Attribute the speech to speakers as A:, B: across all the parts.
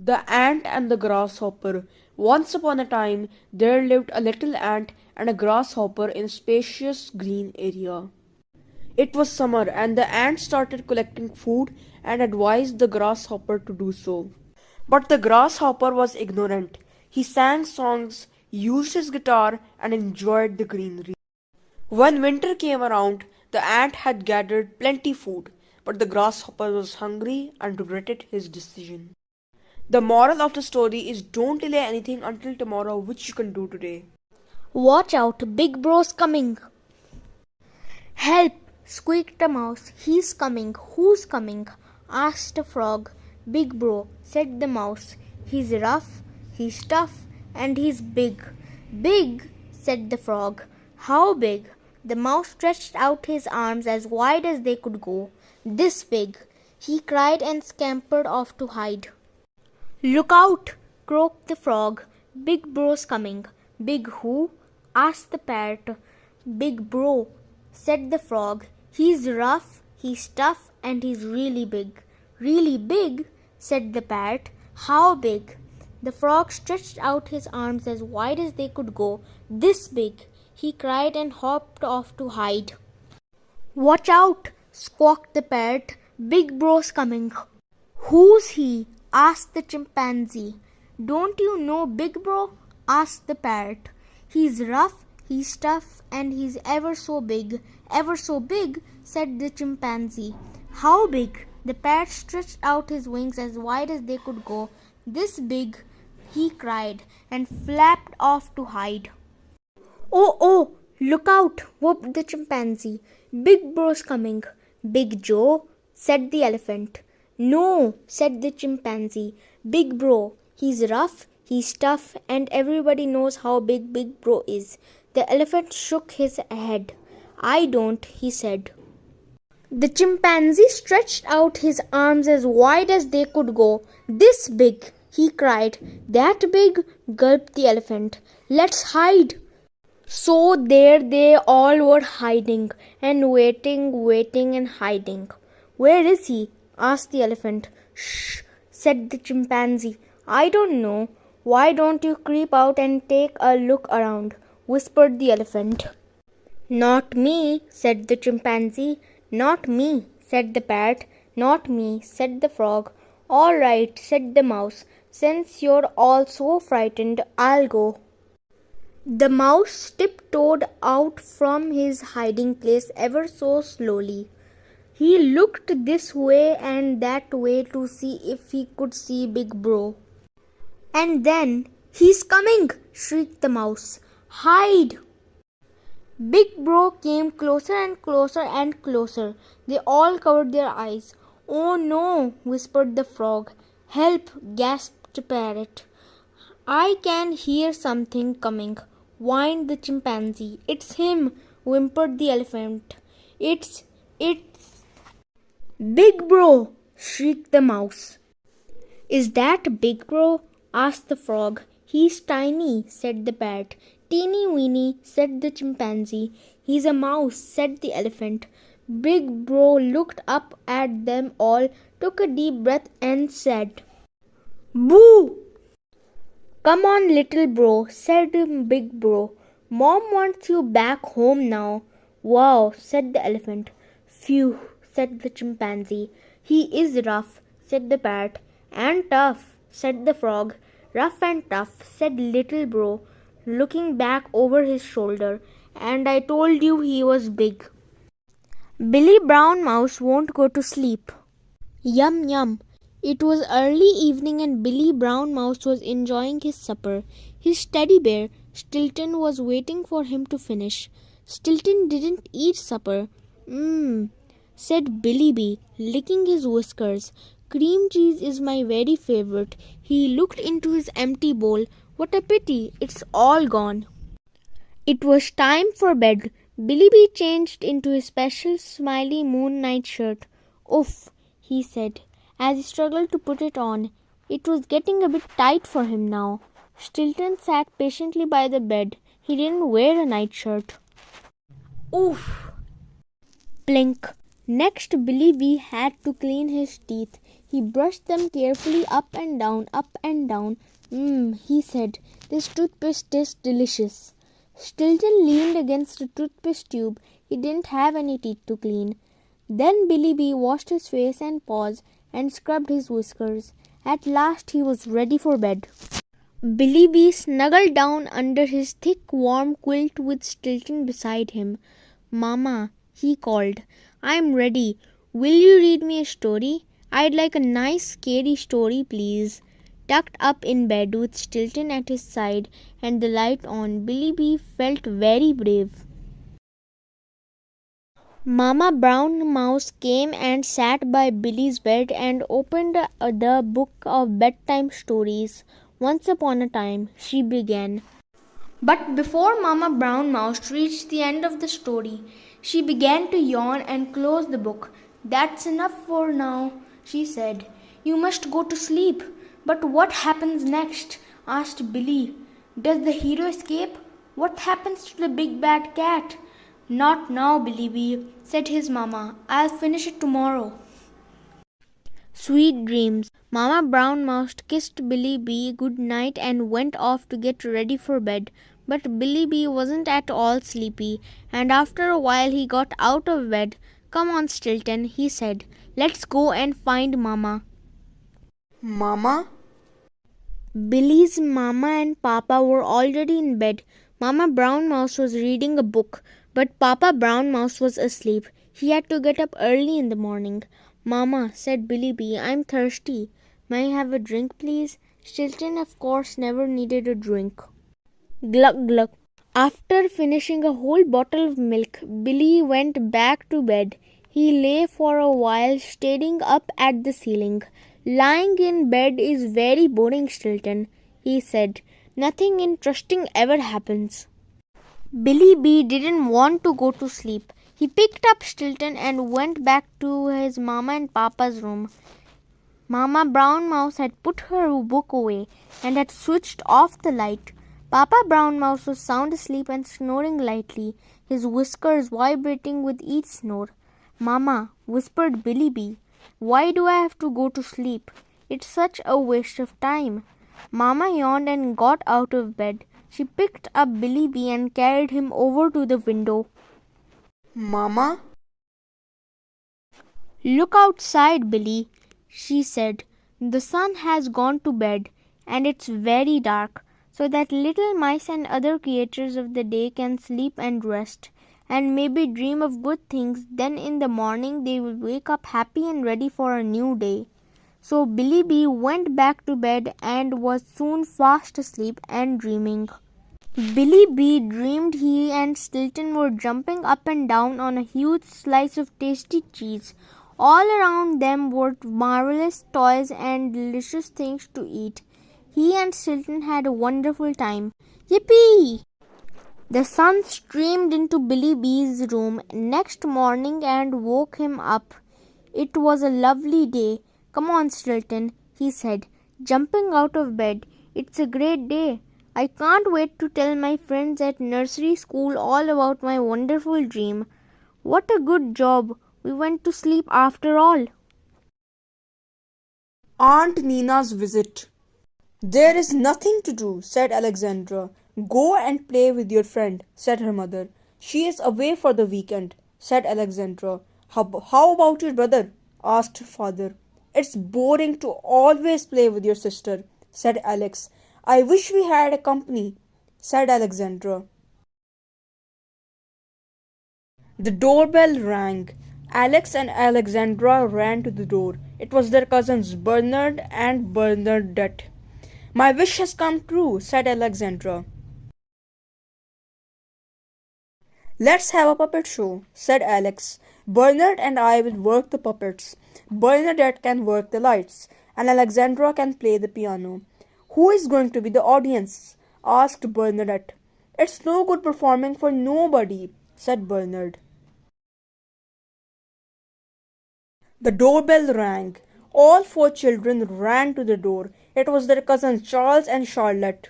A: The Ant and the Grasshopper. Once upon a time, there lived a little ant and a grasshopper in a spacious green area. It was summer, and the ant started collecting food and advised the grasshopper to do so. But the grasshopper was ignorant. He sang songs, used his guitar, and enjoyed the greenery. When winter came around, the ant had gathered plenty food, but the grasshopper was hungry and regretted his decision. The moral of the story is don't delay anything until tomorrow, which you can do today.
B: Watch out, Big Bro's coming. Help! Squeaked the mouse. He's coming. Who's coming? Asked the frog. Big Bro, said the mouse. He's rough, he's tough, and he's big. Big, said the frog. How big? The mouse stretched out his arms as wide as they could go. This big, he cried and scampered off to hide. Look out! Croaked the frog. Big Bro's coming. Big who? Asked the parrot. Big Bro, said the frog. He's rough, he's tough, and he's really big. Really big? Said the parrot. How big? The frog stretched out his arms as wide as they could go. This big, he cried and hopped off to hide. Watch out! Squawked the parrot. Big Bro's coming. Who's he? Asked the chimpanzee. Don't you know Big Bro? Asked the parrot. He's rough, he's tough, and he's ever so big. Ever so big, said the chimpanzee. How big? The parrot stretched out his wings as wide as they could go. This big, he cried, and flapped off to hide. Oh, look out, whooped the chimpanzee. Big Bro's coming. Big Joe, said the elephant. No, said the chimpanzee. Big Bro, he's rough, he's tough, and everybody knows how big Big Bro is. The elephant shook his head. I don't, he said. The chimpanzee stretched out his arms as wide as they could go. This big, he cried. That big, gulped the elephant. Let's hide. So there they all were hiding and waiting and hiding. Where is he? Asked the elephant. Shh, said the chimpanzee. I don't know. Why don't you creep out and take a look around? Whispered the elephant. Not me, said the chimpanzee. Not me, said the parrot. Not me, said the frog. All right, said the mouse. Since you're all so frightened, I'll go. The mouse tiptoed out from his hiding place ever so slowly. He looked this way and that way to see if he could see Big Bro. And then, he's coming, shrieked the mouse. Hide! Big Bro came closer and closer and closer. They all covered their eyes. Oh no, whispered the frog. Help, gasped the parrot. I can hear something coming, whined the chimpanzee. It's him, whimpered the elephant. It's Big Bro, shrieked the mouse. Is that Big Bro? Asked the frog. He's tiny, said the parrot. Teeny weeny, said the chimpanzee. He's a mouse, said the elephant. Big Bro looked up at them all, took a deep breath and said, Boo! Come on, little bro, said Big Bro. Mom wants you back home now. Wow, said the elephant. Phew, said the chimpanzee. He is rough, said the parrot. And tough, said the frog. Rough and tough, said little bro, looking back over his shoulder. And I told you he was big. Billy Brownmouse won't go to sleep. Yum yum. It was early evening and Billy Brownmouse was enjoying his supper. His teddy bear, Stilton, was waiting for him to finish. Stilton didn't eat supper. Said Billy Bee, licking his whiskers. Cream cheese is my very favorite. He looked into his empty bowl. What a pity, it's all gone. It was time for bed. Billy Bee changed into his special smiley moon night shirt. Oof, he said, as he struggled to put it on. It was getting a bit tight for him now. Stilton sat patiently by the bed. He didn't wear a nightshirt. Oof! Plink! Next, Billy Bee had to clean his teeth. He brushed them carefully up and down, up and down. He said, this toothpaste tastes delicious. Stilton leaned against the toothpaste tube. He didn't have any teeth to clean. Then Billy Bee washed his face and paws and scrubbed his whiskers. At last he was ready for bed. Billy Bee snuggled down under his thick, warm quilt with Stilton beside him. Mama, he called, I'm ready. Will you read me a story? I'd like a nice, scary story, please. Tucked up in bed with Stilton at his side and the light on, Billy Bee felt very brave. Mama Brownmouse came and sat by Billy's bed and opened the book of bedtime stories. Once upon a time, she began. But before Mama Brownmouse reached the end of the story, she began to yawn and close the book. That's enough for now, she said. You must go to sleep. But what happens next? Asked Billy. Does the hero escape? What happens to the big bad cat? Not now, Billy Bee, said his mama. I'll finish it tomorrow. Sweet dreams. Mama Brown Mouse kissed Billy Bee good night and went off to get ready for bed. But Billy Bee wasn't at all sleepy, and after a while he got out of bed. Come on, Stilton, he said. Let's go and find Mama.
A: Mama?
B: Billy's mama and papa were already in bed. Mama Brown Mouse was reading a book, but Papa Brown Mouse was asleep. He had to get up early in the morning. Mama, said Billy Bee, I'm thirsty. May I have a drink, please? Stilton, of course, never needed a drink. Glug glug. After finishing a whole bottle of milk, Billy went back to bed. He lay for a while staring up at the ceiling. Lying in bed is very boring, Stilton, he said. Nothing interesting ever happens. Billy Bee didn't want to go to sleep. He picked up Stilton and went back to his Mama and Papa's room. Mama Brown Mouse had put her book away and had switched off the light. Papa Brown Mouse was sound asleep and snoring lightly, his whiskers vibrating with each snore. Mama, whispered Billy Bee, why do I have to go to sleep? It's such a waste of time. Mama yawned and got out of bed. She picked up Billy Bee and carried him over to the window.
A: Mama?
B: Look outside, Billy, she said. The sun has gone to bed, and it's very dark, so that little mice and other creatures of the day can sleep and rest, and maybe dream of good things. Then in the morning they will wake up happy and ready for a new day. So Billy Bee went back to bed and was soon fast asleep and dreaming. Billy Bee dreamed he and Stilton were jumping up and down on a huge slice of tasty cheese. All around them were marvelous toys and delicious things to eat. He and Stilton had a wonderful time. Yippee! The sun streamed into Billy Bee's room next morning and woke him up. It was a lovely day. Come on, Stilton, he said, jumping out of bed. It's a great day. I can't wait to tell my friends at nursery school all about my wonderful dream. What a good job. We went to sleep after all.
A: Aunt Nina's visit. There is nothing to do, said Alexandra. Go and play with your friend, said her mother. She is away for the weekend, said Alexandra. How about your brother? Asked her father. It's boring to always play with your sister, said Alex. I wish we had a company, said Alexandra. The doorbell rang. Alex and Alexandra ran to the door. It was their cousins Bernard and Bernadette. My wish has come true, said Alexandra. Let's have a puppet show, said Alex. Bernard and I will work the puppets. Bernadette can work the lights, and Alexandra can play the piano. Who is going to be the audience? Asked Bernadette. It's no good performing for nobody, said Bernard. The doorbell rang. All four children ran to the door. It was their cousins Charles and Charlotte.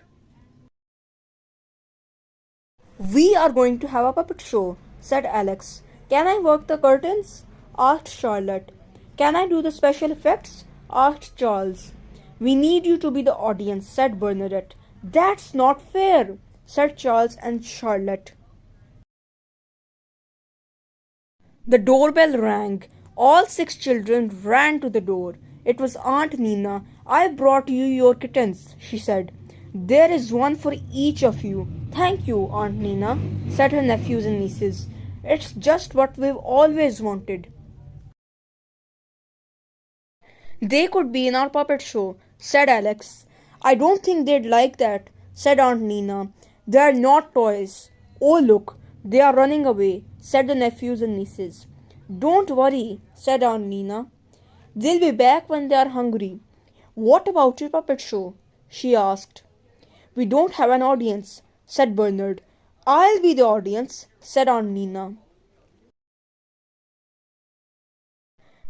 A: We are going to have a puppet show, said Alex. Can I work the curtains? Asked Charlotte. Can I do the special effects? asked Charles. We need you to be the audience, said Bernadette. That's not fair, said Charles and Charlotte. The doorbell rang. All 6 children ran to the door. It was Aunt Nina. I brought you your kittens, she said. There is one for each of you. Thank you, Aunt Nina, said her nephews and nieces. It's just what we've always wanted. They could be in our puppet show, said Alex. I don't think they'd like that, said Aunt Nina. They're not toys. Oh, look, they are running away, said the nephews and nieces. Don't worry, said Aunt Nina. They'll be back when they are hungry. What about your puppet show? She asked. We don't have an audience, said Bernard. I'll be the audience, said Aunt Nina.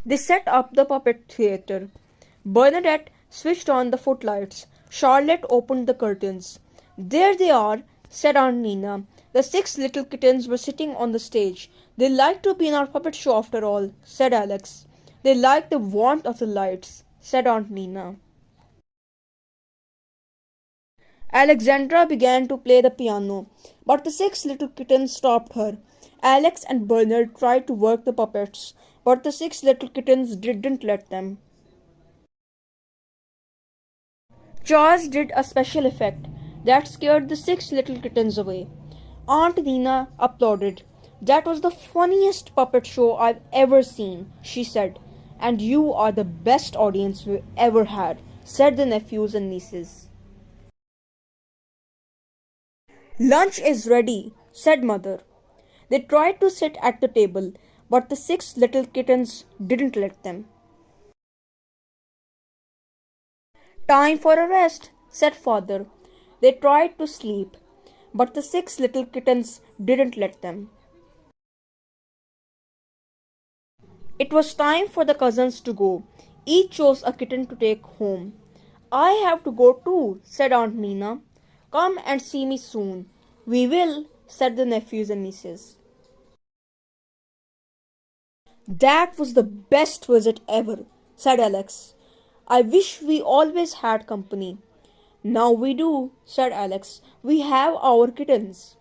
A: They set up the puppet theatre. Bernadette switched on the footlights. Charlotte opened the curtains. There they are, said Aunt Nina. The 6 little kittens were sitting on the stage. They like to be in our puppet show after all, said Alex. They like the warmth of the lights, said Aunt Nina. Alexandra began to play the piano, but the 6 little kittens stopped her. Alex and Bernard tried to work the puppets, but the 6 little kittens didn't let them. Charles did a special effect that scared the 6 little kittens away. Aunt Nina applauded. That was the funniest puppet show I've ever seen, she said. And you are the best audience we've ever had, said the nephews and nieces. Lunch is ready, said Mother. They tried to sit at the table, but the 6 little kittens didn't let them. Time for a rest, said Father. They tried to sleep, but the 6 little kittens didn't let them. It was time for the cousins to go. Each chose a kitten to take home. I have to go too, said Aunt Nina. Come and see me soon. We will, said the nephews and nieces. That was the best visit ever, said Alex. I wish we always had company. Now we do, said Alex. We have our kittens.